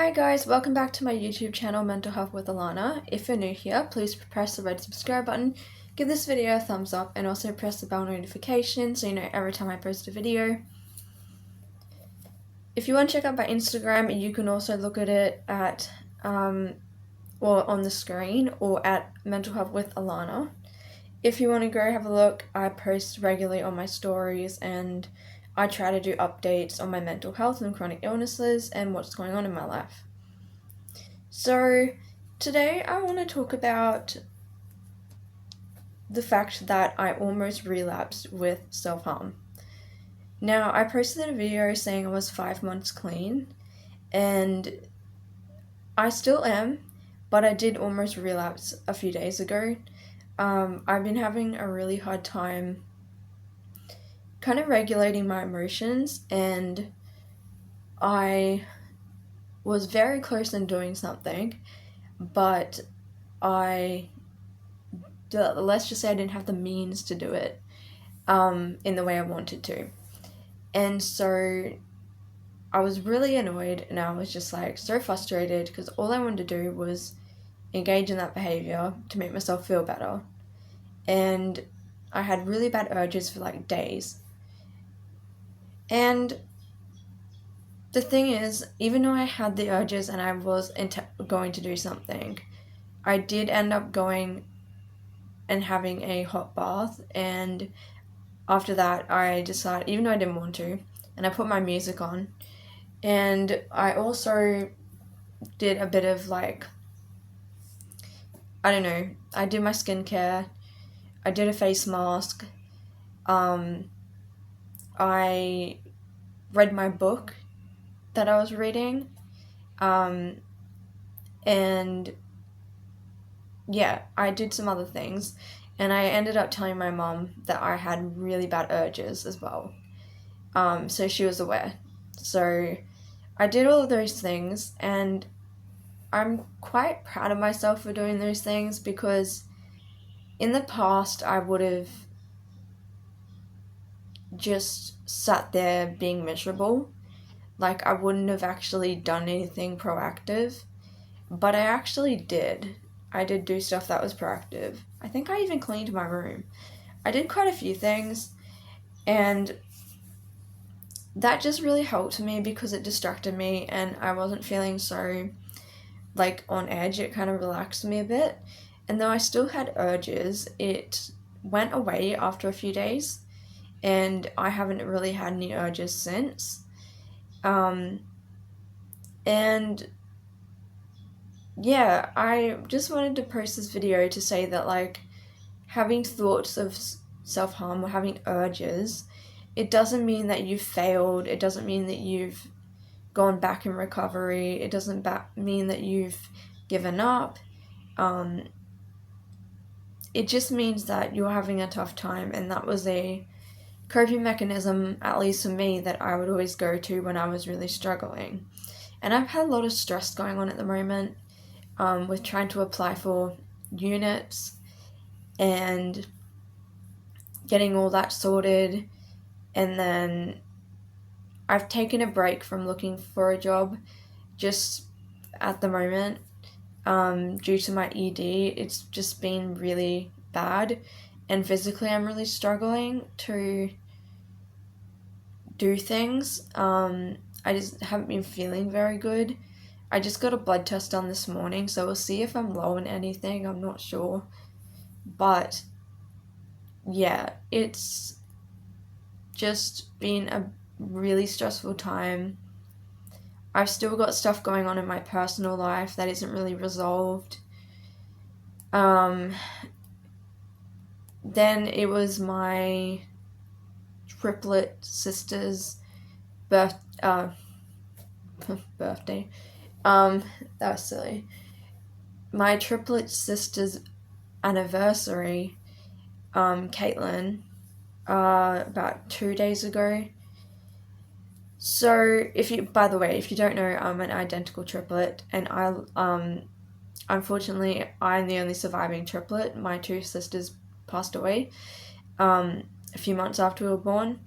Hi guys, welcome back to my YouTube channel Mental Health with Alana. If you're new here, please press the red subscribe button, give this video a thumbs up, and also press the bell notification so you know every time I post a video. If you want to check out my Instagram, you can also look at it at or on the screen or at Mental Health with Alana. If you want to go have a look, I post regularly on my stories and I try to do updates on my mental health and chronic illnesses and what's going on in my life. So today I want to talk about the fact that I almost relapsed with self-harm. Now, I posted a video saying I was 5 months clean, and I still am, but I did almost relapse a few days ago. I've been having a really hard time kind of regulating my emotions, and I was very close in doing something, but let's just say I didn't have the means to do it in the way I wanted to. And so I was really annoyed, and I was just like so frustrated because all I wanted to do was engage in that behavior to make myself feel better. And I had really bad urges for like days. And the thing is, even though I had the urges and I was going to do something, I did end up going and having a hot bath, and after that I decided, even though I didn't want to, and I put my music on, and I also did a bit of like, I don't know, I did my skincare, I did a face mask, I read my book that I was reading, and yeah, I did some other things, and I ended up telling my mom that I had really bad urges as well, so she was aware. So I did all of those things, and I'm quite proud of myself for doing those things, because in the past I would have just sat there being miserable. Like, I wouldn't have actually done anything proactive, but I actually did. I did do stuff that was proactive. I think I even cleaned my room. I did quite a few things, and that just really helped me because it distracted me and I wasn't feeling so like on edge. It kind of relaxed me a bit. And though I still had urges, it went away after a few days, and I haven't really had any urges since. And yeah, I just wanted to post this video to say that, like, having thoughts of self-harm or having urges, it doesn't mean that you've failed. It doesn't mean that you've gone back in recovery. It doesn't mean that you've given up. It just means that you're having a tough time, and that was a coping mechanism, at least for me, that I would always go to when I was really struggling. And I've had a lot of stress going on at the moment, with trying to apply for units and getting all that sorted. And then I've taken a break from looking for a job just at the moment, due to my ED. It's just been really bad, and physically I'm really struggling to do things. I just haven't been feeling very good. I just got a blood test done this morning, so we'll see if I'm low in anything. I'm not sure. But yeah, it's just been a really stressful time. I've still got stuff going on in my personal life that isn't really resolved. Then it was my triplet sister's birthday. That was silly. My triplet sister's anniversary, Caitlin, about 2 days ago. So by the way, if you don't know, I'm an identical triplet, and unfortunately, I'm the only surviving triplet. My two sisters passed away, a few months after we were born,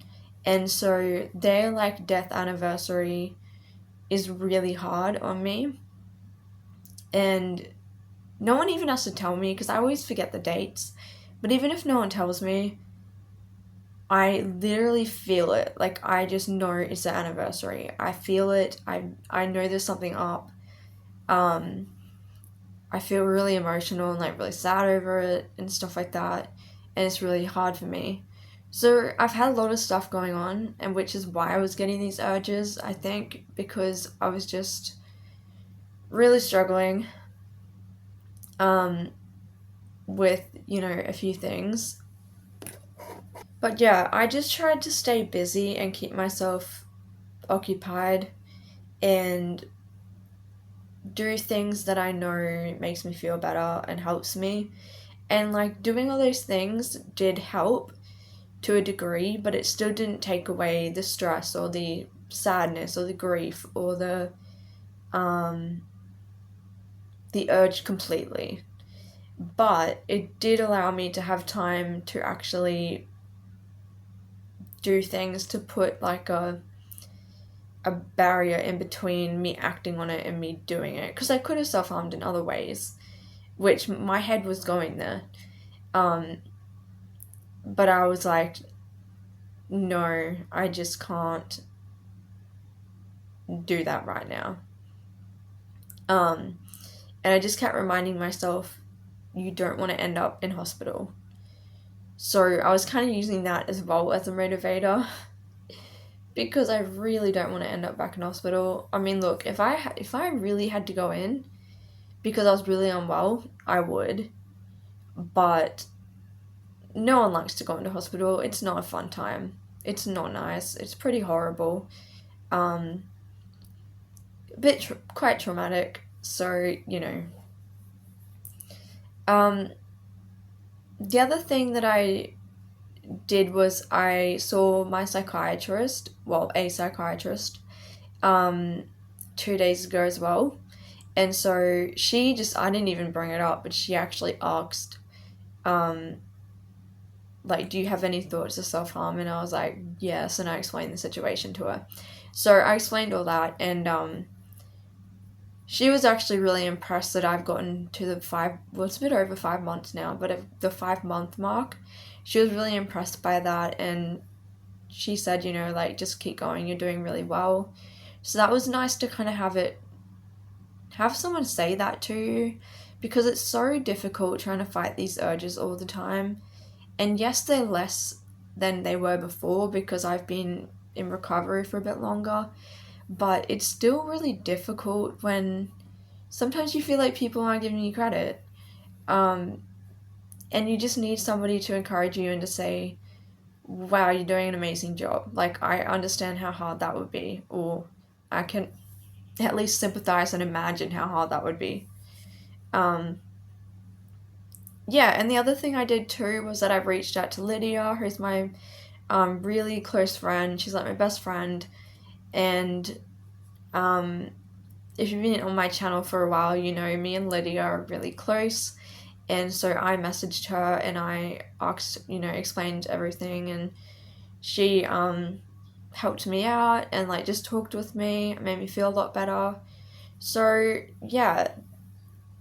and so their like death anniversary is really hard on me, and no one even has to tell me because I always forget the dates. But even if no one tells me, I literally feel it. Like, I just know it's the anniversary. I feel it. I know there's something up. I feel really emotional and like really sad over it and stuff like that, and it's really hard for me. So I've had a lot of stuff going on, and which is why I was getting these urges, I think, because I was just really struggling with, a few things. But yeah, I just tried to stay busy and keep myself occupied and do things that I know makes me feel better and helps me. And like doing all those things did help to a degree, but it still didn't take away the stress or the sadness or the grief or the urge completely. But it did allow me to have time to actually do things to put like a barrier in between me acting on it and me doing it, because I could have self-harmed in other ways, which my head was going there. But I was like, no, I just can't do that right now. And I just kept reminding myself, you don't want to end up in hospital. So I was kind of using that as well as a motivator because I really don't want to end up back in hospital. I mean, look, if I really had to go in because I was really unwell, I would. But no one likes to go into hospital. It's not a fun time. It's not nice. It's pretty horrible. A bit quite traumatic. So, the other thing that I did was I saw my psychiatrist, well, a psychiatrist, 2 days ago as well. And so I didn't even bring it up, but she actually asked, like, do you have any thoughts of self-harm? And I was like, yes, and I explained the situation to her. So I explained all that, and she was actually really impressed that I've gotten to it's a bit over 5 months now, but at the 5-month mark, she was really impressed by that, and she said, like, just keep going, you're doing really well. So that was nice to kind of have someone say that to you, because it's so difficult trying to fight these urges all the time. And yes, they're less than they were before because I've been in recovery for a bit longer, but it's still really difficult when sometimes you feel like people aren't giving you credit. And you just need somebody to encourage you and to say, wow, you're doing an amazing job. Like, I understand how hard that would be, or I can at least sympathize and imagine how hard that would be. Yeah, and the other thing I did too was that I reached out to Lydia, who's my really close friend. She's like my best friend, and if you've been on my channel for a while, me and Lydia are really close. And so I messaged her and I asked, explained everything, and she helped me out and like just talked with me, made me feel a lot better. So yeah,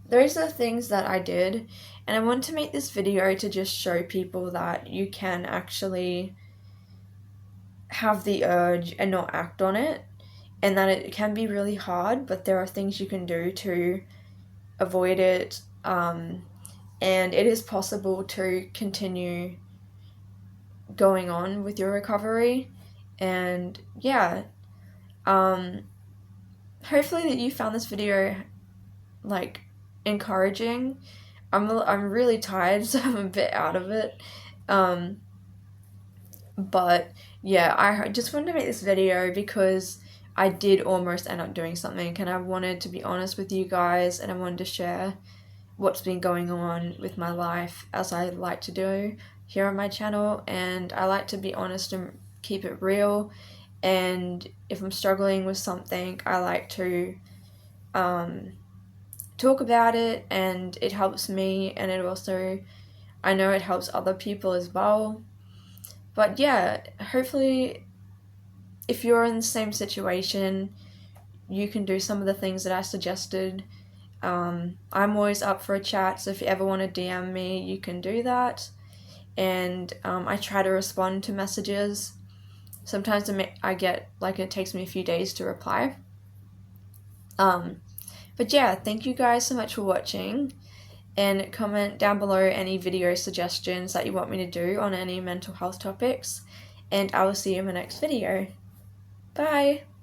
those are the things that I did, and I wanted to make this video to just show people that you can actually have the urge and not act on it, and that it can be really hard, but there are things you can do to avoid it, and it is possible to continue going on with your recovery. And yeah, hopefully that you found this video like encouraging. I'm really tired, so I'm a bit out of it. But yeah, I just wanted to make this video because I did almost end up doing something, and I wanted to be honest with you guys, and I wanted to share what's been going on with my life, as I like to do here on my channel. And I like to be honest and keep it real, and if I'm struggling with something, I like to talk about it, and it helps me, and it also, I know it helps other people as well. But yeah, hopefully if you're in the same situation, you can do some of the things that I suggested. I'm always up for a chat, so if you ever want to DM me, you can do that. And I try to respond to messages. Sometimes I get, like, it takes me a few days to reply. But yeah, thank you guys so much for watching. And comment down below any video suggestions that you want me to do on any mental health topics. And I will see you in my next video. Bye!